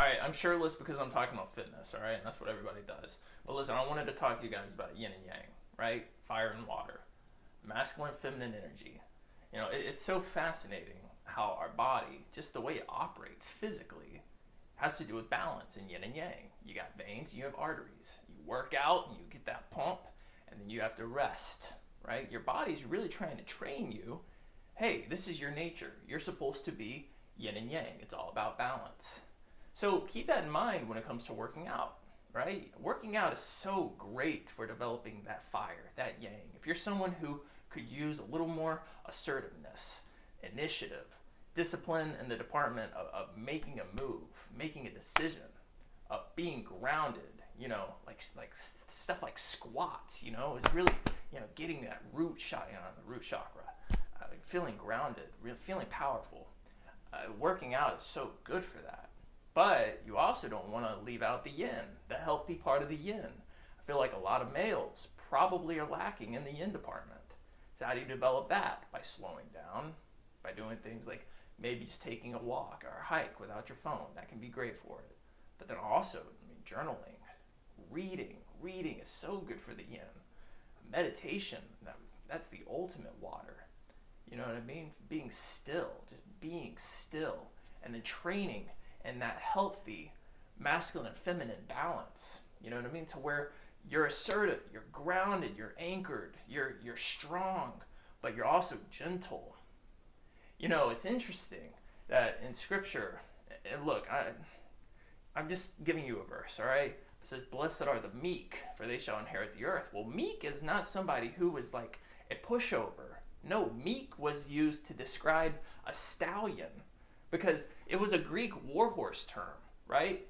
All right, I'm shirtless because I'm talking about fitness, all right? And that's what everybody does. But listen, I wanted to talk to you guys about yin and yang, right? Fire and water, masculine, feminine energy. It's so fascinating how our body, just the way it operates physically, has to do with balance and yin and yang. You got veins, you have arteries. You work out and you get that pump, and then you have to rest, right? Your body's really trying to train you. Hey, this is your nature. You're supposed to be yin and yang. It's all about balance. So keep that in mind when it comes to working out, right? Working out is so great for developing that fire, that yang. If you're someone who could use a little more assertiveness, initiative, discipline in the department of making a move, making a decision, of being grounded, like stuff like squats, is really, getting that root shot, the root chakra, feeling grounded, feeling powerful. Working out is so good for that. But you also don't want to leave out the yin, the healthy part of the yin. I feel like a lot of males probably are lacking in the yin department. So how do you develop that? By slowing down, by doing things like maybe just taking a walk or a hike without your phone. That can be great for it. But then also, journaling, reading. Reading is so good for the yin. Meditation, that's the ultimate water. You know what I mean? Being still, just being still. And then training in that healthy masculine and feminine balance. You know what I mean? To where you're assertive, you're grounded, you're anchored, you're strong, but you're also gentle. It's interesting that in scripture, and look, I'm just giving you a verse, all right? It says, blessed are the meek, for they shall inherit the earth. Well, meek is not somebody who was like a pushover. No, meek was used to describe a stallion because it was a Greek warhorse term, right?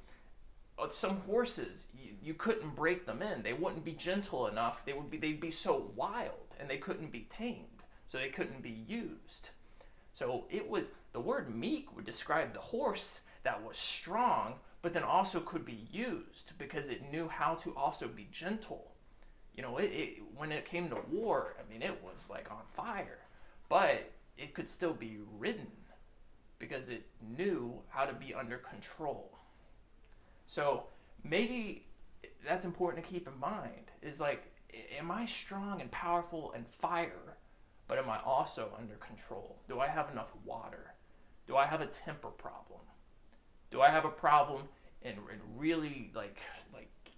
Some horses, you couldn't break them in. They wouldn't be gentle enough. They'd be so wild and they couldn't be tamed. So they couldn't be used. So the word meek would describe the horse that was strong, but then also could be used because it knew how to also be gentle. When it came to war, it was like on fire, but it could still be ridden because it knew how to be under control. So maybe that's important to keep in mind is like, am I strong and powerful and fire, but am I also under control? Do I have enough water? Do I have a temper problem? Do I have a problem in really like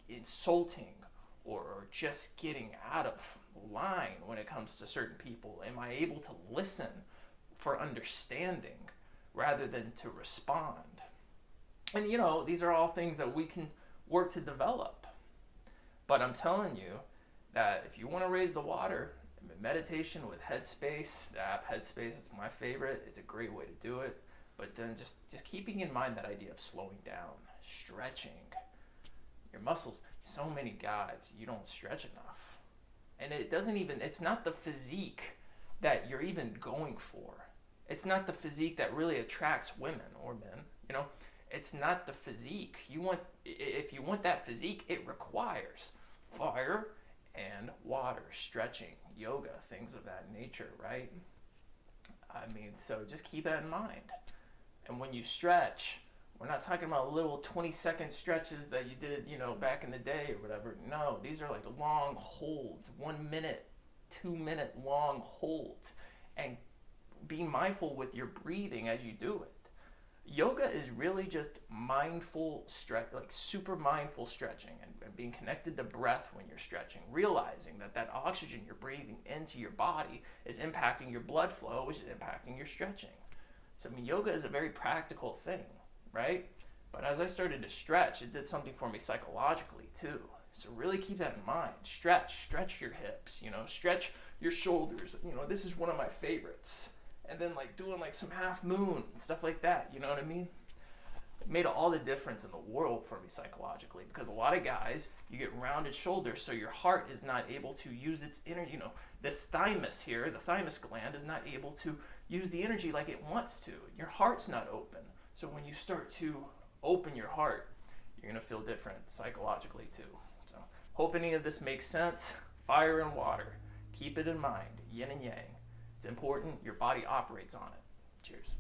insulting or just getting out of line when it comes to certain people? Am I able to listen for understanding rather than to respond? And these are all things that we can work to develop. But I'm telling you that if you want to raise the water, meditation with Headspace, the app Headspace is my favorite. It's a great way to do it. But then just keeping in mind that idea of slowing down, stretching. Your muscles, so many guys, you don't stretch enough. And it's not the physique that you're even going for. It's not the physique that really attracts women or men, It's not the physique. If you want that physique, it requires fire and water, stretching, yoga, things of that nature, right? So just keep that in mind. And when you stretch, we're not talking about little 20-second stretches that you did, back in the day or whatever. No, these are like long holds, 1 minute, 2 minute long holds. And be mindful with your breathing as you do it. Yoga is really just mindful stretch, like super mindful stretching and being connected to breath when you're stretching, realizing that oxygen you're breathing into your body is impacting your blood flow, which is impacting your stretching. So yoga is a very practical thing, right? But as I started to stretch, it did something for me psychologically too. So really keep that in mind. Stretch your hips, stretch your shoulders. This is one of my favorites. And then doing some half moon, stuff like that, you know what I mean? It made all the difference in the world for me psychologically because a lot of guys, you get rounded shoulders so your heart is not able to use its energy, this thymus here, the thymus gland is not able to use the energy like it wants to. Your heart's not open. So when you start to open your heart, you're going to feel different psychologically too. So hope any of this makes sense. Fire and water. Keep it in mind. Yin and yang. It's important. Your body operates on it. Cheers.